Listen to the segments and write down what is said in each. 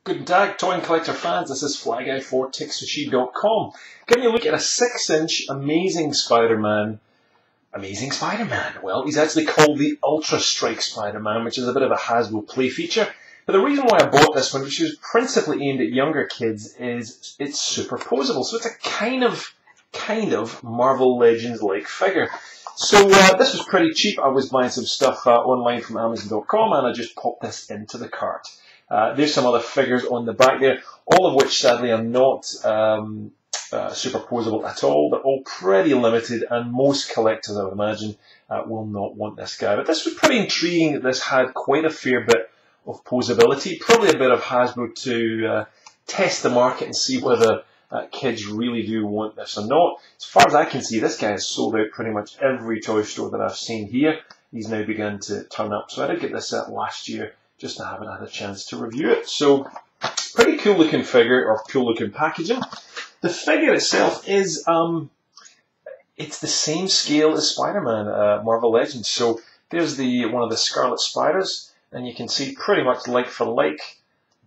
Guten Tag, toy and collector fans. This is Fly Guy for TekSushi.com. Giving you a look at a 6-inch Amazing Spider-Man. Amazing Spider-Man. Well, he's actually called the Ultra Strike Spider-Man, which is a bit of a Hasbro play feature. But the reason why I bought this one, which is principally aimed at younger kids, is it's superposable. So it's a kind of Marvel Legends-like figure. So this was pretty cheap. I was buying some stuff online from Amazon.com, and I just popped this into the cart. There's some other figures on the back there, all of which sadly are not superposable at all. They're all pretty limited, and most collectors, I would imagine, will not want this guy. But this was pretty intriguing that this had quite a fair bit of posability, probably a bit of Hasbro to test the market and see whether kids really do want this or not. As far as I can see, this guy has sold out pretty much every toy store that I've seen here. He's now begun to turn up. So I did get this set last year, just I haven't had a chance to review it. So, pretty cool looking figure, or cool looking packaging. The figure itself is, it's the same scale as Spider-Man, Marvel Legends. So, there's one of the Scarlet Spiders, and you can see pretty much like for like.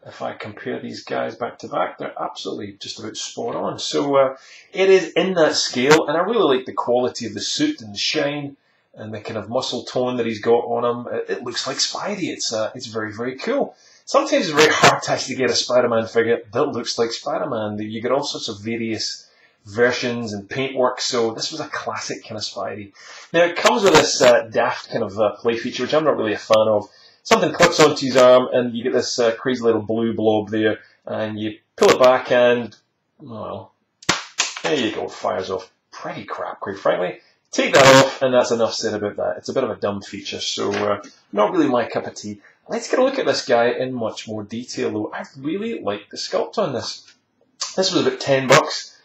If I compare these guys back to back, they're absolutely just about spot on. So, it is in that scale, and I really like the quality of the suit and the shine, and the kind of muscle tone that he's got on him. It looks like Spidey. It's very, very cool. Sometimes it's very hard to actually get a Spider-Man figure that looks like Spider-Man. You get all sorts of various versions and paintwork, so this was a classic kind of Spidey. Now, it comes with this daft kind of play feature, which I'm not really a fan of. Something clips onto his arm, and you get this crazy little blue blob there, and you pull it back, and, well, there you go, it fires off. Pretty crap, quite frankly. Take that off, and that's enough said about that. It's a bit of a dumb feature, so not really my cup of tea. Let's get a look at this guy in much more detail, though. I really like the sculpt on this. This was about $10,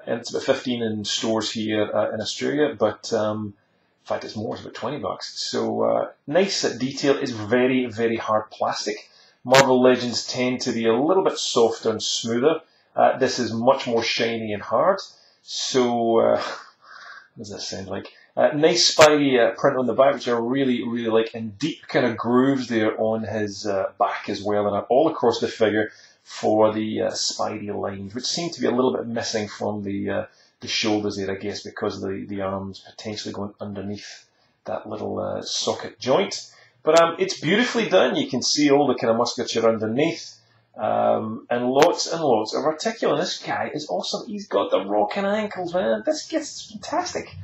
and it's about 15 in stores here in Australia, but in fact it's more, it's about $20. So nice detail. Is very, very hard plastic. Marvel Legends tend to be a little bit softer and smoother. This is much more shiny and hard. So what does that sound like? Nice Spidey print on the back, which I really, really like, and deep kind of grooves there on his back as well, and all across the figure for the Spidey lines, which seem to be a little bit missing from the shoulders there, I guess, because of the arms potentially going underneath that little socket joint. But it's beautifully done. You can see all the kind of musculature underneath. And lots of articulation. This guy is awesome. He's got the rocking ankles, man. This gets fantastic.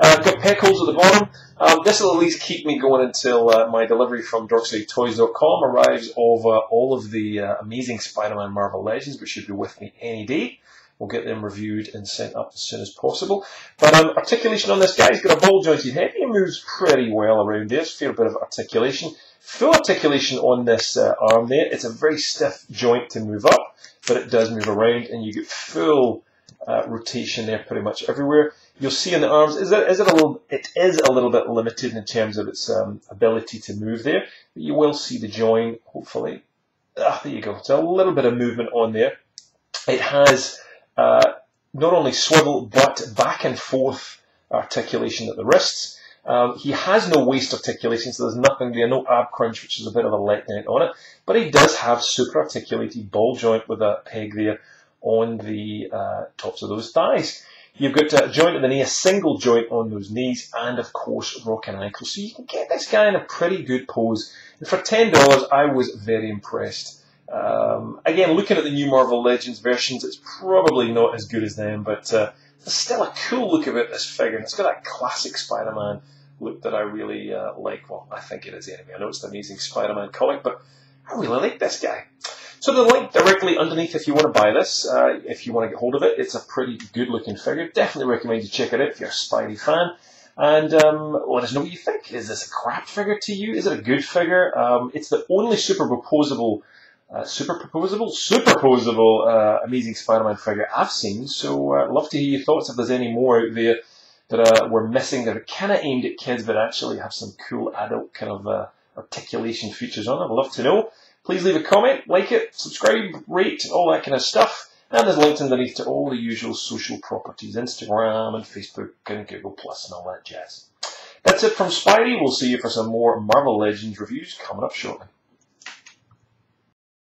Got peg holes at the bottom. This will at least keep me going until my delivery from DorksideToys.com arrives of all of the Amazing Spider-Man Marvel Legends, which should be with me any day. We'll get them reviewed and sent up as soon as possible. But articulation on this guy, he's got a ball jointed head. He moves pretty well around there. It's a fair bit of articulation. Full articulation on this arm there. It's a very stiff joint to move up, but it does move around, and you get full rotation there pretty much everywhere. You'll see in the arms, it is a little bit limited in terms of its ability to move there, but you will see the join, hopefully. There you go. So a little bit of movement on there. It has not only swivel, but back and forth articulation at the wrists. He has no waist articulation, so there's nothing there, no ab crunch, which is a bit of a letdown on it. But he does have super articulated ball joint with a peg there on the tops of those thighs. You've got a joint at the knee, a single joint on those knees, and of course rocking ankles. So you can get this guy in a pretty good pose. And for $10, I was very impressed. Again, looking at the new Marvel Legends versions, it's probably not as good as them, but there's still a cool look about this figure. And it's got that classic Spider-Man look that I really like. Well, I think it is anyway. I know it's the Amazing Spider-Man comic, but I really like this guy. So the link directly underneath if you want to buy this, if you want to get hold of it. It's a pretty good looking figure. Definitely recommend you check it out if you're a Spidey fan. And let us know what you think. Is this a crap figure to you? Is it a good figure? It's the only superposable Amazing Spider-Man figure I've seen. So I'd love to hear your thoughts if there's any more out there that we're missing that are kind of aimed at kids but actually have some cool adult kind of articulation features on them. I'd love to know. Please leave a comment, like it, subscribe, rate, all that kind of stuff. And there's links underneath to all the usual social properties, Instagram and Facebook and Google Plus and all that jazz. That's it from Spidey. We'll see you for some more Marvel Legends reviews coming up shortly.